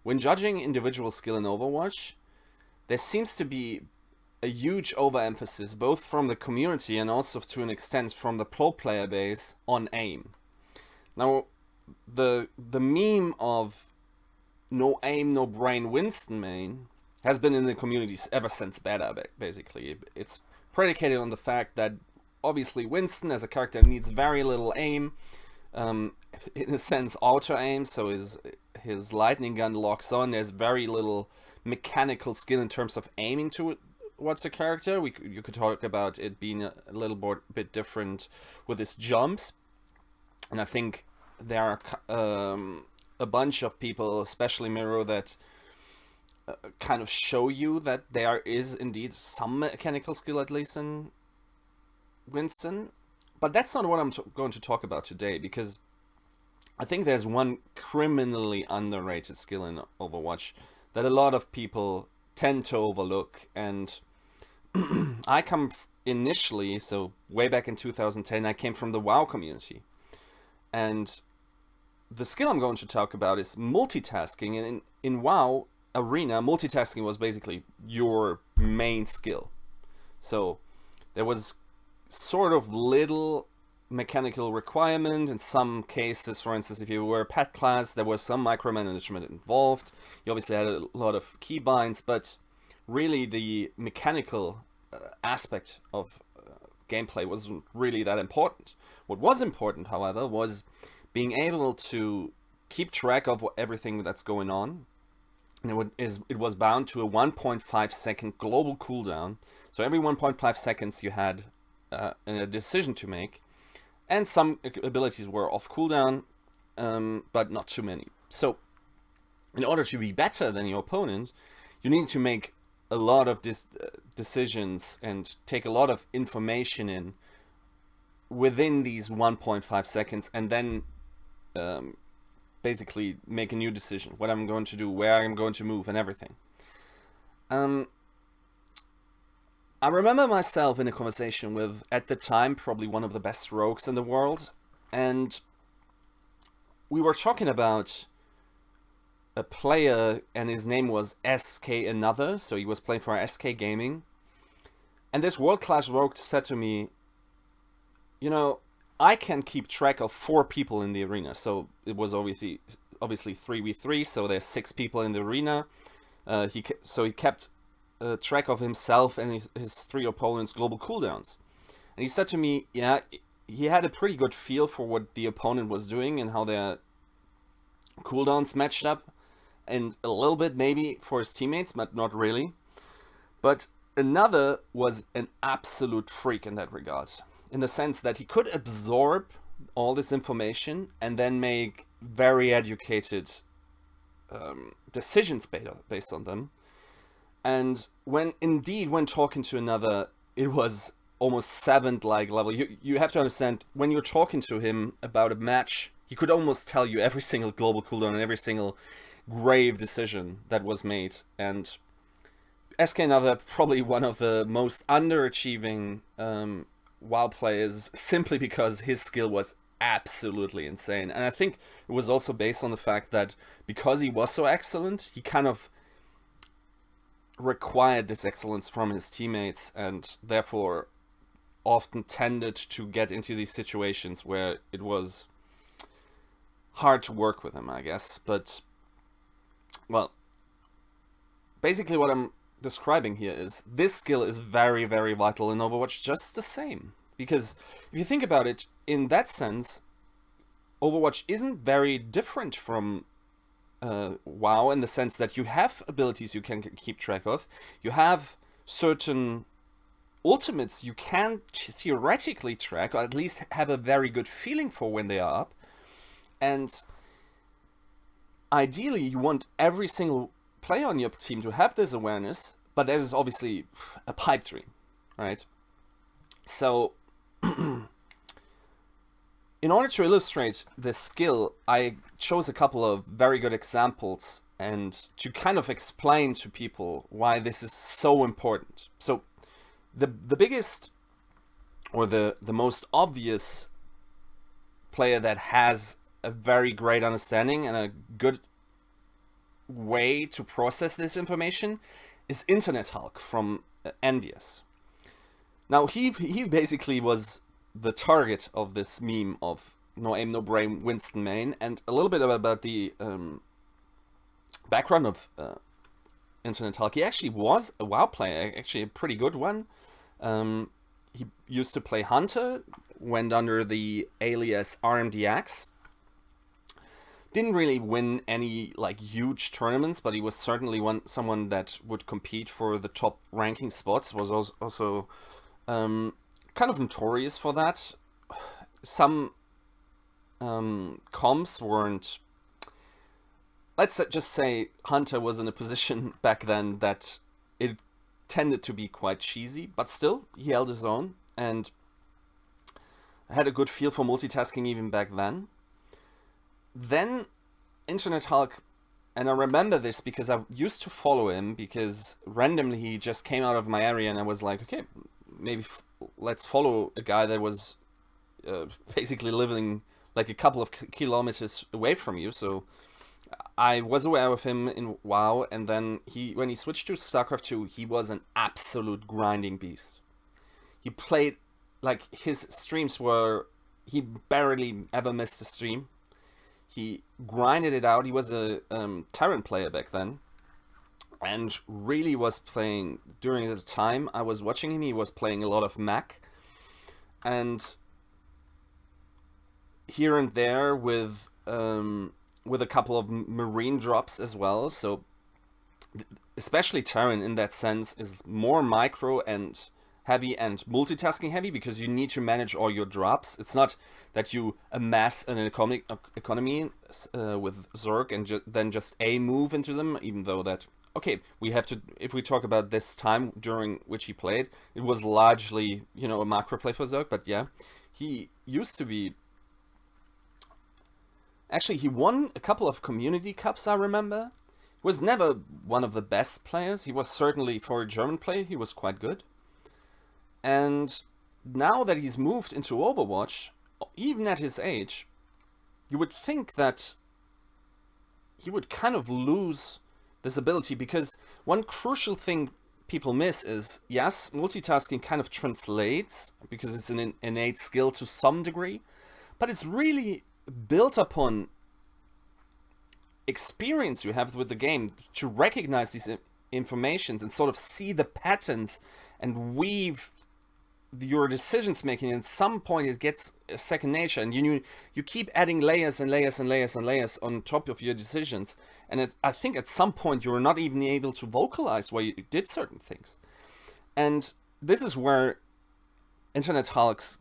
when judging individual skill in Overwatch, there seems to be a huge overemphasis, both from the community and also to an extent from the pro player base, on aim. Now, the meme of no aim, no brain Winston main has been in the communities ever since beta, basically. It's predicated on the fact that obviously Winston as a character needs very little aim, in a sense auto aim, so his lightning gun locks on. There's very little mechanical skill in terms of aiming towards a character. You could talk about it being a little bit different with his jumps, and I think there are a bunch of people, especially Miro, that kind of show you that there is indeed some mechanical skill, at least in Winston. But that's not what I'm going to talk about today, because I think there's one criminally underrated skill in Overwatch that a lot of people tend to overlook. And I come initially, so way back in 2010, I came from the WoW community. And the skill I'm going to talk about is multitasking. And in WoW Arena, multitasking was basically your main skill. So there was sort of little mechanical requirement. In some cases, for instance, if you were a pet class, there was some micromanagement involved. You obviously had a lot of keybinds, but really the mechanical aspect of gameplay wasn't really that important. What was important, however, was being able to keep track of everything that's going on. And it was bound to a 1.5 second global cooldown. So every 1.5 seconds you had a decision to make. And some abilities were off cooldown, but not too many. So in order to be better than your opponent, you need to make a lot of decisions and take a lot of information in within these 1.5 seconds, and then basically make a new decision, what I'm going to do, where I'm going to move, and everything. I remember myself in a conversation with, at the time, probably one of the best rogues in the world, and we were talking about a player, and his name was SK Another, so he was playing for SK Gaming, and this world-class rogue said to me, you know, I can keep track of 4 people in the arena. So it was obviously 3v3, so there's 6 people in the arena. He kept track of himself and his 3 opponents' global cooldowns. And he said to me, yeah, he had a pretty good feel for what the opponent was doing and how their cooldowns matched up, and a little bit maybe for his teammates, but not really. But Another was an absolute freak in that regard, in the sense that he could absorb all this information and then make very educated decisions based on them. And when talking to Another, it was almost 7th like level. You have to understand, when you're talking to him about a match, he could almost tell you every single global cooldown and every single grave decision that was made. And SK Another, probably one of the most underachieving WoW players, simply because his skill was absolutely insane. And I think it was also based on the fact that because he was so excellent, he kind of required this excellence from his teammates, and therefore often tended to get into these situations where it was hard to work with him, I guess. But, well, basically what I'm describing here is this skill is very, very vital in Overwatch just the same. Because if you think about it, in that sense, Overwatch isn't very different from WoW, in the sense that you have abilities you can keep track of. You have certain ultimates you can theoretically track, or at least have a very good feeling for when they are up. And ideally, you want every single player on your team to have this awareness, but that is obviously a pipe dream, right? So, in order to illustrate this skill, I chose a couple of very good examples and to kind of explain to people why this is so important. So, the biggest, or the most obvious player that has a very great understanding and a good way to process this information is Internet Hulk from Envious. Now, he basically was the target of this meme of no aim, no brain, Winston main, and a little bit about the background of Internet Hulk. He actually was a WoW player, actually a pretty good one. He used to play Hunter, went under the alias RMDX. Didn't really win any like huge tournaments, but he was certainly someone that would compete for the top ranking spots. Was also kind of notorious for that. Some comps weren't. Let's just say Hunter was in a position back then that it tended to be quite cheesy, but still he held his own and had a good feel for multitasking even back then. Then Internet Hulk, and I remember this because I used to follow him because randomly he just came out of my area and I was like, okay, maybe let's follow a guy that was basically living like a couple of kilometers away from you. So I was aware of him in WoW, and then when he switched to StarCraft 2, he was an absolute grinding beast. He played, like, his streams were, he barely ever missed a stream. He grinded it out. He was a Terran player back then, and really was playing, during the time I was watching him, he was playing a lot of Mac, and here and there with a couple of marine drops as well. So especially Terran in that sense is more micro and heavy and multitasking heavy, because you need to manage all your drops. It's not that you amass an economy with Zerg and then just a move into them, even though that, okay, we have to, if we talk about this time during which he played, it was largely, you know, a macro play for Zerg, but yeah, he used to be. Actually, he won a couple of community cups, I remember. He was never one of the best players. He was certainly, for a German player, he was quite good. And now that he's moved into Overwatch, even at his age, you would think that he would kind of lose this ability, because one crucial thing people miss is, yes, multitasking kind of translates, because it's an innate skill to some degree, but it's really built upon experience you have with the game to recognize these informations and sort of see the patterns and weave your decisions making. At some point it gets a second nature, and you keep adding layers and layers and layers and layers on top of your decisions, and I think at some point you're not even able to vocalize why you did certain things. And this is where Internet Hulk's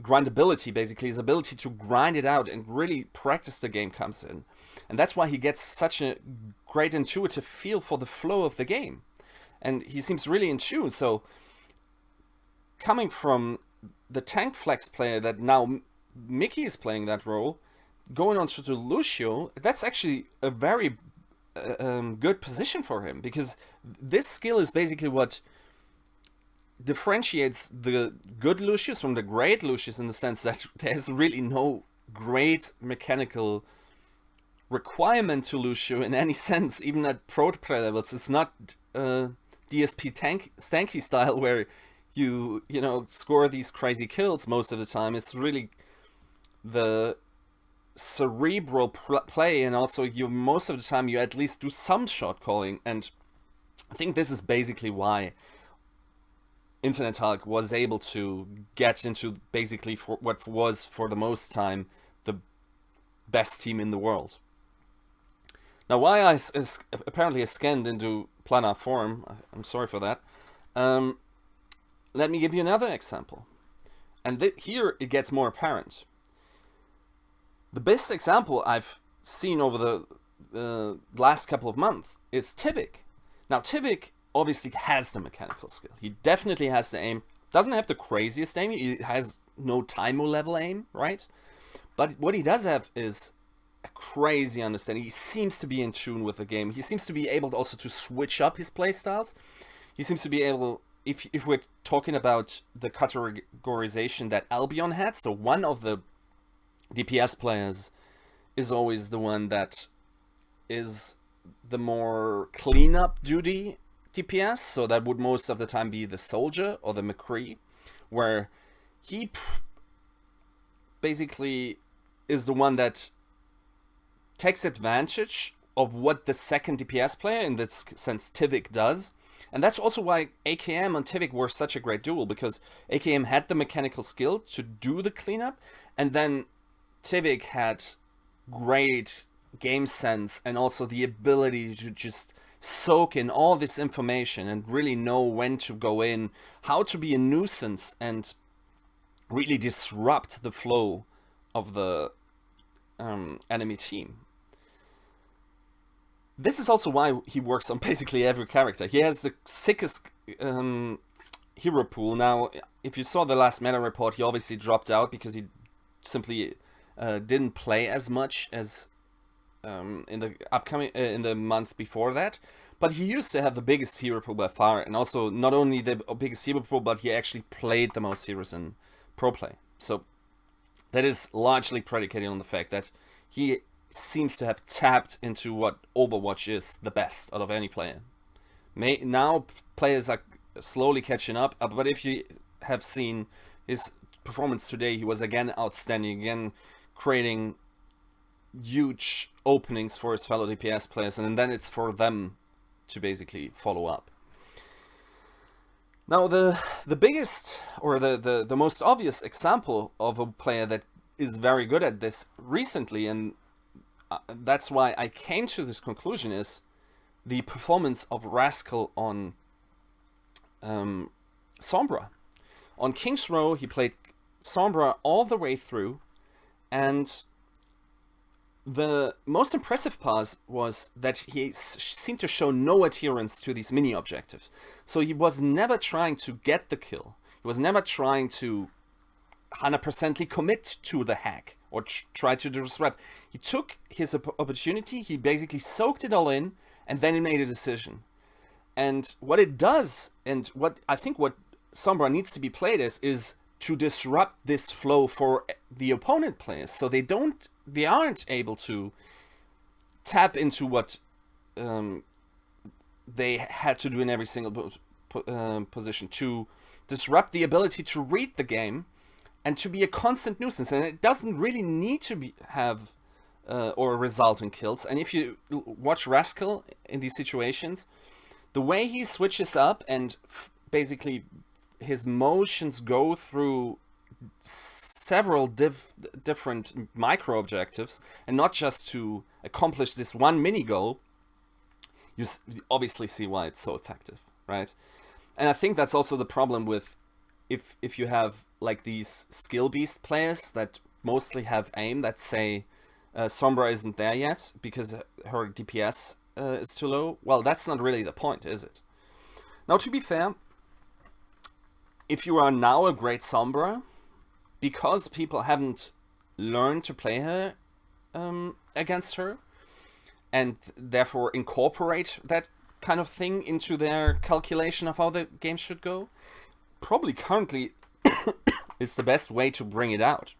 grindability, basically his ability to grind it out and really practice the game, comes in. And that's why he gets such a great intuitive feel for the flow of the game, and he seems really in tune. So coming from the tank flex player that now Mickey is playing that role, going on to Lucio, that's actually a very good position for him, because this skill is basically what differentiates the good Lucius from the great Lucius, in the sense that there's really no great mechanical requirement to Lucio in any sense, even at pro player levels. It's not DSP Stanky style where you know, score these crazy kills most of the time. It's really the cerebral play, and also you most of the time you at least do some shot calling, and I think this is basically why Internet Hulk was able to get into basically for what was for the most time the best team in the world. Now, why I apparently scanned into planar form, I'm sorry for that. Let me give you another example. And here it gets more apparent. The best example I've seen over the last couple of months is Tivik. Now, Tivik obviously has the mechanical skill. He definitely has the aim. Doesn't have the craziest aim. He has no Taimo level aim, right? But what he does have is a crazy understanding. He seems to be in tune with the game. He seems to be able also to switch up his playstyles. He seems to be able, if we're talking about the categorization that Albion had, so one of the DPS players is always the one that is the more cleanup duty DPS, so that would most of the time be the Soldier or the McCree, where he basically is the one that takes advantage of what the second DPS player, in this sense Tivik, does. And that's also why AKM and Tivik were such a great duel, because AKM had the mechanical skill to do the cleanup, and then Tivik had great game sense and also the ability to just soak in all this information and really know when to go in, how to be a nuisance and really disrupt the flow of the enemy team. This is also why he works on basically every character. He has the sickest hero pool. Now, if you saw the last meta report, he obviously dropped out because he simply didn't play as much as in the month before that. But he used to have the biggest hero pool by far, and also not only the biggest hero pool, but he actually played the most heroes in pro play. So that is largely predicated on the fact that he seems to have tapped into what Overwatch is the best out of any player. Now players are slowly catching up, but if you have seen his performance today, he was again outstanding, again creating huge openings for his fellow DPS players, and then it's for them to basically follow up. Now the biggest, or the most obvious example of a player that is very good at this recently, and that's why I came to this conclusion, is the performance of Rascal on Sombra. On King's Row, he played Sombra all the way through, and the most impressive part was that he seemed to show no adherence to these mini objectives. So he was never trying to get the kill. He was never trying to 100%ly commit to the hack or try to disrupt. He took his opportunity, he basically soaked it all in, and then he made a decision. And what it does, and what I think what Sombra needs to be played as, is to disrupt this flow for the opponent players, so they aren't able to tap into what they had to do in every single position, to disrupt the ability to read the game and to be a constant nuisance. And it doesn't really need to have or result in kills. And if you watch Rascal in these situations, the way he switches up and basically his motions go through several different micro objectives, and not just to accomplish this one mini goal, you obviously see why it's so effective, right? And I think that's also the problem with if you have like these skill beast players that mostly have aim, that say Sombra isn't there yet because her DPS is too low. Well, that's not really the point, is it? Now, to be fair, if you are now a great Sombra, because people haven't learned to play her against her, and therefore incorporate that kind of thing into their calculation of how the game should go, probably currently is the best way to bring it out.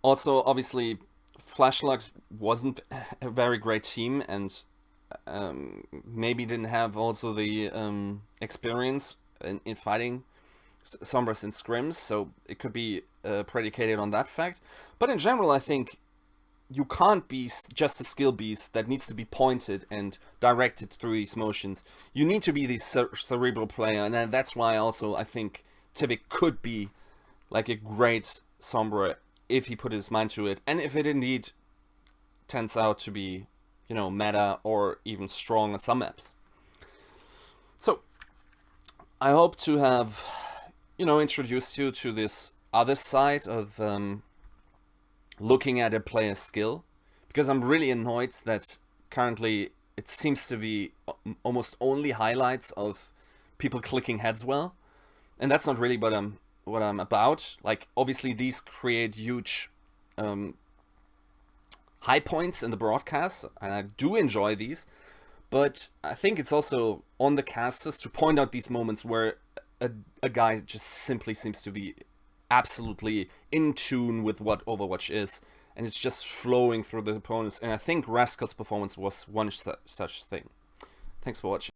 Also, obviously, Flashlugs wasn't a very great team, and maybe didn't have also the experience in fighting Sombras in scrims, so it could be predicated on that fact. But in general, I think you can't be just a skill beast that needs to be pointed and directed through these motions. You need to be the cerebral player, and that's why also I think Tivik could be like a great Sombra if he put his mind to it, and if it indeed turns out to be, you know, meta or even strong on some maps. So I hope to have, you know, introduced you to this other side of looking at a player's skill, because I'm really annoyed that currently it seems to be almost only highlights of people clicking heads well, and that's not really what I'm about. Like, obviously these create huge high points in the broadcast, and I do enjoy these, but I think it's also on the casters to point out these moments where a guy just simply seems to be absolutely in tune with what Overwatch is and it's just flowing through the opponents. And I think Rascal's performance was one such thing. Thanks for watching.